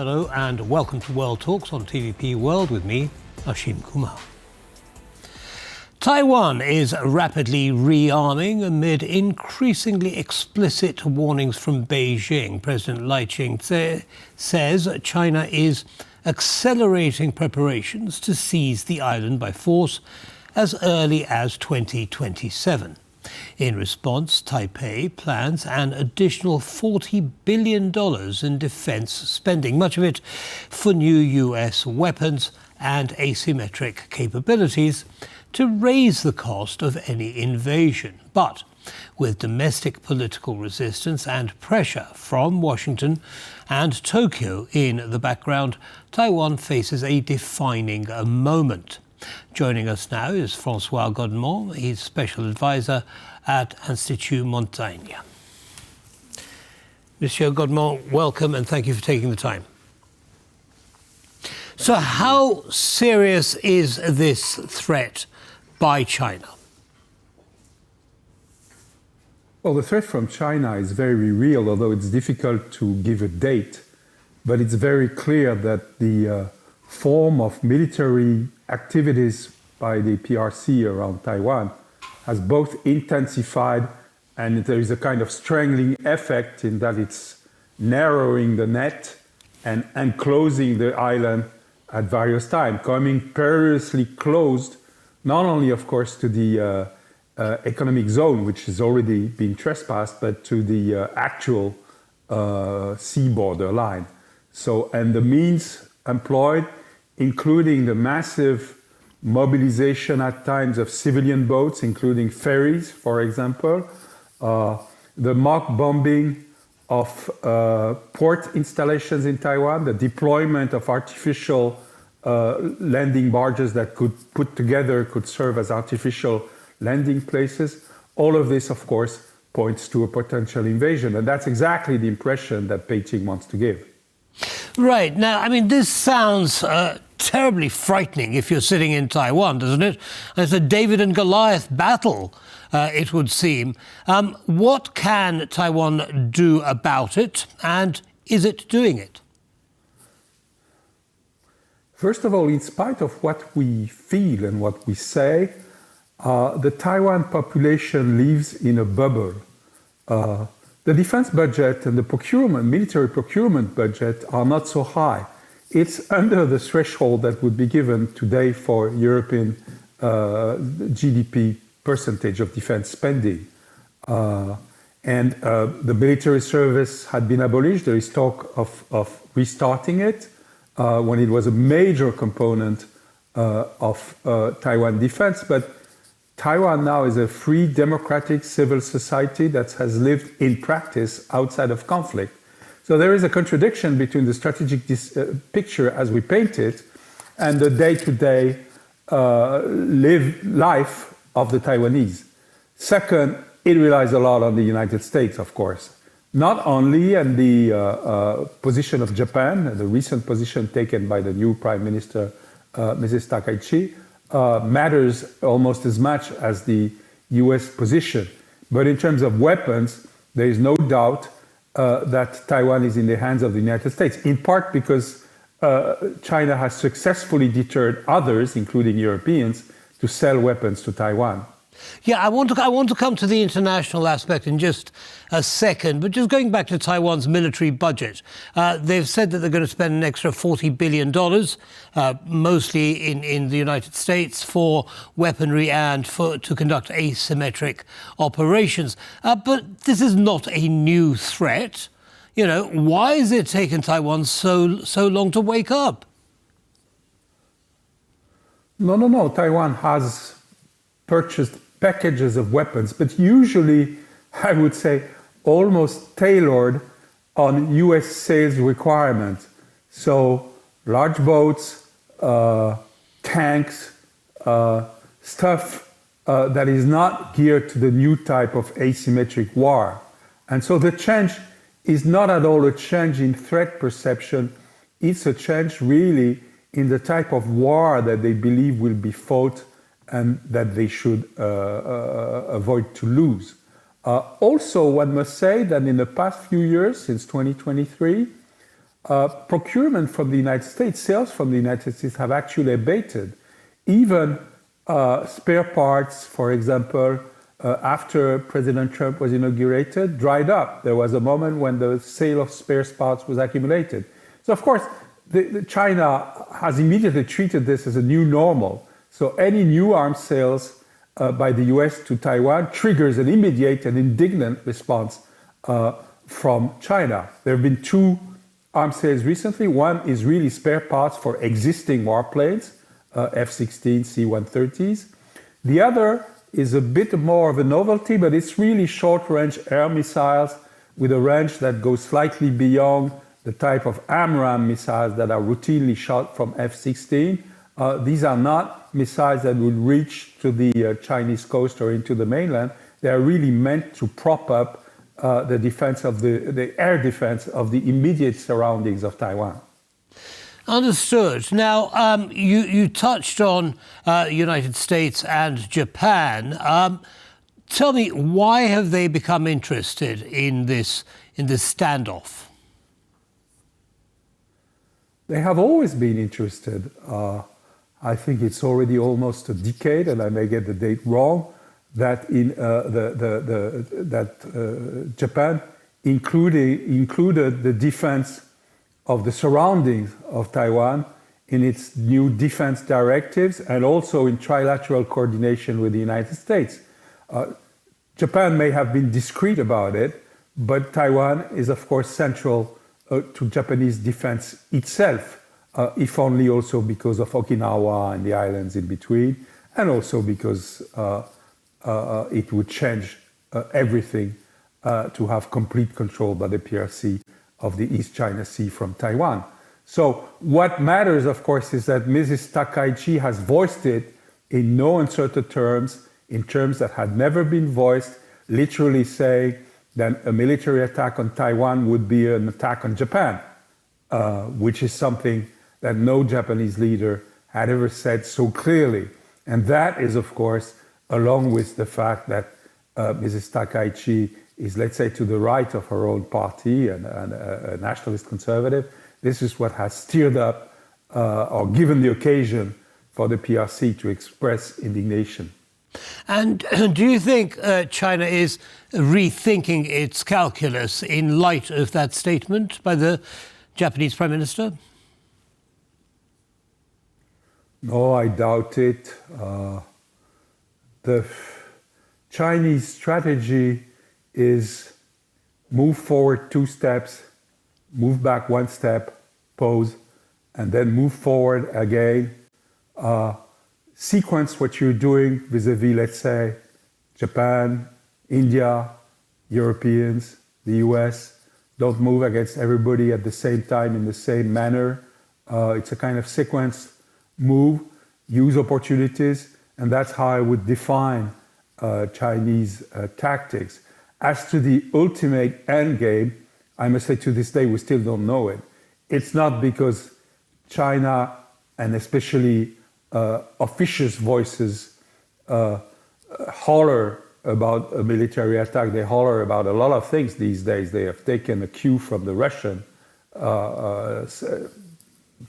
Hello and welcome to World Talks on TVP World with me, Ashim Kumar. Taiwan is rapidly rearming amid increasingly explicit warnings from Beijing. President Lai Ching-te says China is accelerating preparations to seize the island by force as early as 2027. In response, Taipei plans an additional $40 billion in defense spending, much of it for new U.S. weapons and asymmetric capabilities to raise the cost of any invasion. But with domestic political resistance and pressure from Washington and Tokyo in the background, Taiwan faces a defining moment. Joining us now is François Godement. He's Special Advisor at Institut Montaigne. Monsieur Godement, welcome and thank you for taking the time. So how serious is this threat by China? Well, the threat from China is very real, although it's difficult to give a date. But it's very clear that the form of military activities by the PRC around Taiwan has both intensified, and there is a kind of strangling effect in that it's narrowing the net and enclosing the island at various times, coming perilously close, not only, of course, to the economic zone, which has already been trespassed, but to the actual sea border line. So, and the means employed, including the massive mobilization at times of civilian boats, including ferries, for example, the mock bombing of port installations in Taiwan, the deployment of artificial landing barges that could serve as artificial landing places. All of this, of course, points to a potential invasion. And that's exactly the impression that Beijing wants to give. Right. Now, I mean, this sounds terribly frightening if you're sitting in Taiwan, doesn't it? It's a David and Goliath battle, it would seem. What can Taiwan do about it, and is it doing it? First of all, in spite of what we feel and what we say, the Taiwan population lives in a bubble. The defense budget and the military procurement budget are not so high. It's under the threshold that would be given today for European GDP percentage of defense spending. And the military service had been abolished. There is talk of restarting it when it was a major component of Taiwan defense. But Taiwan now is a free, democratic civil society that has lived in practice outside of conflict. So there is a contradiction between the strategic picture as we paint it and the day-to-day life of the Taiwanese. Second, it relies a lot on the United States, of course. Not only in the position of Japan, the recent position taken by the new Prime Minister, Mrs. Takaichi, matters almost as much as the US position. But in terms of weapons, there is no doubt that Taiwan is in the hands of the United States, in part because China has successfully deterred others, including Europeans, to sell weapons to Taiwan. Yeah, I want to come to the international aspect in just a second, but just going back to Taiwan's military budget, they've said that they're going to spend an extra $40 billion, mostly in the United States, for weaponry and to conduct asymmetric operations. But this is not a new threat. You know, why has it taken Taiwan so long to wake up? No. Taiwan has purchased packages of weapons, but usually, I would say, almost tailored on US sales requirements. So large boats, tanks, stuff that is not geared to the new type of asymmetric war. And so the change is not at all a change in threat perception. It's a change really in the type of war that they believe will be fought and that they should avoid to lose. Also, one must say that in the past few years, since 2023, procurement from the United States, sales from the United States have actually abated. Even spare parts, for example, after President Trump was inaugurated, dried up. There was a moment when the sale of spare parts was accumulated. So, of course, China has immediately treated this as a new normal. So any new arms sales by the US to Taiwan triggers an immediate and indignant response from China. There have been two arms sales recently. One is really spare parts for existing warplanes, F-16, C-130s. The other is a bit more of a novelty, but it's really short-range air missiles with a range that goes slightly beyond the type of AMRAAM missiles that are routinely shot from F-16. These are not missiles that would reach to the Chinese coast or into the mainland. They are really meant to prop up the defense of the air defense of the immediate surroundings of Taiwan. Understood. Now, you touched on United States and Japan. Tell me, why have they become interested in this standoff? They have always been interested. I think it's already almost a decade, and I may get the date wrong, that Japan included the defense of the surroundings of Taiwan in its new defense directives and also in trilateral coordination with the United States. Japan may have been discreet about it, but Taiwan is, of course, central to Japanese defense itself, if only also because of Okinawa and the islands in between, and also because it would change everything to have complete control by the PRC of the East China Sea from Taiwan. So what matters, of course, is that Mrs. Takaichi has voiced it in no uncertain terms, in terms that had never been voiced, literally saying that a military attack on Taiwan would be an attack on Japan, which is something that no Japanese leader had ever said so clearly. And that is, of course, along with the fact that Mrs. Takaichi is, let's say, to the right of her own party and a nationalist conservative. This is what has stirred up or given the occasion for the PRC to express indignation. And do you think China is rethinking its calculus in light of that statement by the Japanese Prime Minister? No, I doubt it. The Chinese strategy is move forward 2 steps, move back 1 step, pause, and then move forward again. Sequence what you're doing vis-a-vis, let's say, Japan, India, Europeans, the US. Don't move against everybody at the same time in the same manner. It's a kind of sequence move, use opportunities, and that's how I would define Chinese tactics. As to the ultimate end game, I must say to this day we still don't know it. It's not because China, and especially officious voices, holler about a military attack. They holler about a lot of things these days. They have taken a cue from the Russian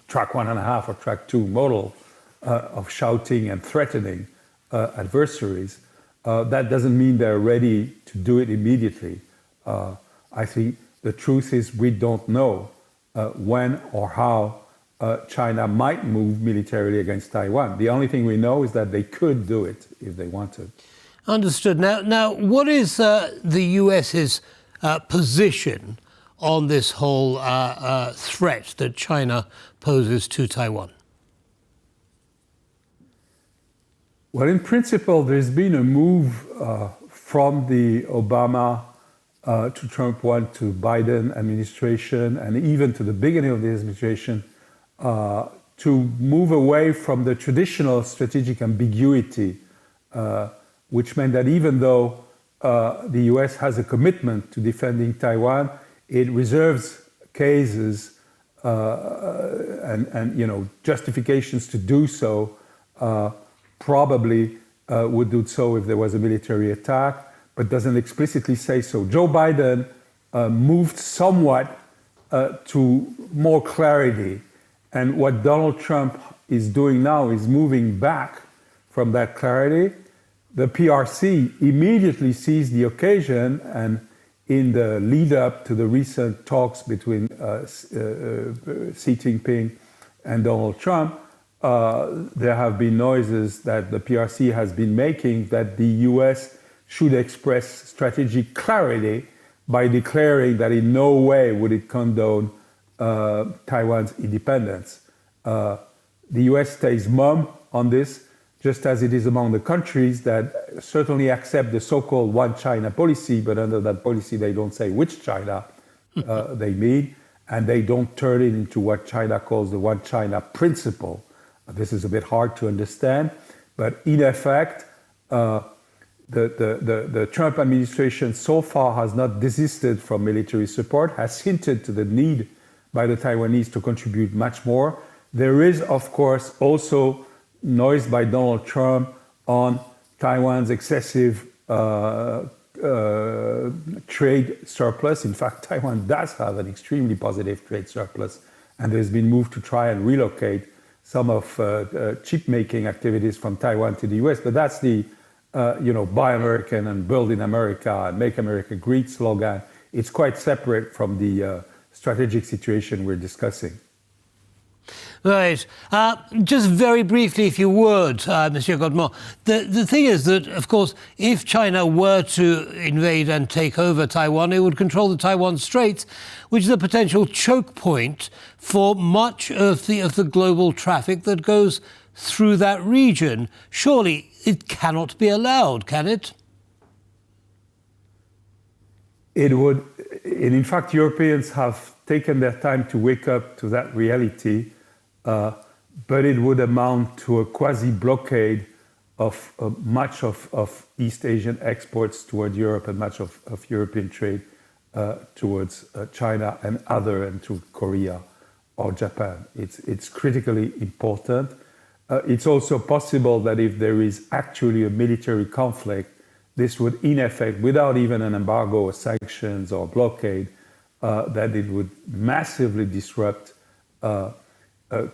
track 1.5 or track 2 model of shouting and threatening adversaries. That doesn't mean they're ready to do it immediately. I think the truth is we don't know when or how China might move militarily against Taiwan. The only thing we know is that they could do it if they wanted. Understood. Now, what is the US's position on this whole threat that China poses to Taiwan? Well, in principle, there's been a move from the Obama to Trump 1 to Biden administration, and even to the beginning of the administration, to move away from the traditional strategic ambiguity, which meant that even though the US has a commitment to defending Taiwan, it reserves cases and justifications to do so. Probably would do so if there was a military attack, but doesn't explicitly say so. Joe Biden moved somewhat to more clarity. And what Donald Trump is doing now is moving back from that clarity. The PRC immediately seized the occasion, and in the lead up to the recent talks between Xi Jinping and Donald Trump, there have been noises that the PRC has been making that the US should express strategic clarity by declaring that in no way would it condone Taiwan's independence. The US stays mum on this, just as it is among the countries that certainly accept the so-called one China policy, but under that policy they don't say which China they mean, and they don't turn it into what China calls the one China principle. This is a bit hard to understand, but in effect, the Trump administration so far has not desisted from military support, has hinted to the need by the Taiwanese to contribute much more. There is, of course, also noise by Donald Trump on Taiwan's excessive trade surplus. In fact, Taiwan does have an extremely positive trade surplus, and there's been move to try and relocate some of chip-making activities from Taiwan to the US. But that's the, Buy American and Build in America and Make America Great slogan. It's quite separate from the strategic situation we're discussing. Right. Just very briefly, if you would, Monsieur Godement, the thing is that, of course, if China were to invade and take over Taiwan, it would control the Taiwan Strait, which is a potential choke point for much of the global traffic that goes through that region. Surely it cannot be allowed, can it? It would. And in fact, Europeans have taken their time to wake up to that reality. But it would amount to a quasi-blockade of much of East Asian exports toward Europe and much of European trade towards China and to Korea or Japan. It's critically important. It's also possible that if there is actually a military conflict, this would, in effect, without even an embargo or sanctions or blockade, that it would massively disrupt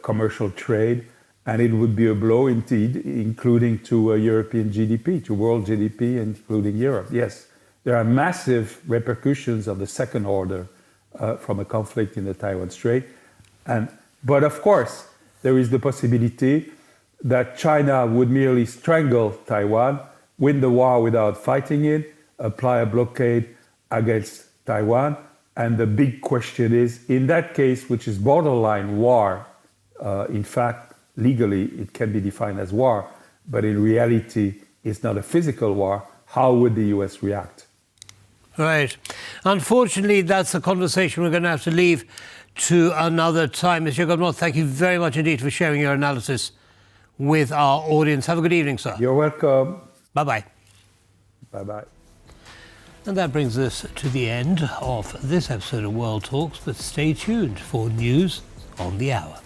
commercial trade, and it would be a blow indeed, including to European GDP, to world GDP, including Europe. Yes, there are massive repercussions of the second order from a conflict in the Taiwan Strait. But of course, there is the possibility that China would merely strangle Taiwan, win the war without fighting it, apply a blockade against Taiwan. And the big question is, in that case, which is borderline war, in fact, legally, it can be defined as war, but in reality, it's not a physical war. How would the US react? Right. Unfortunately, that's a conversation we're going to have to leave to another time. Monsieur Godement, thank you very much indeed for sharing your analysis with our audience. Have a good evening, sir. You're welcome. Bye-bye. Bye-bye. And that brings us to the end of this episode of World Talks, but stay tuned for news on the hour.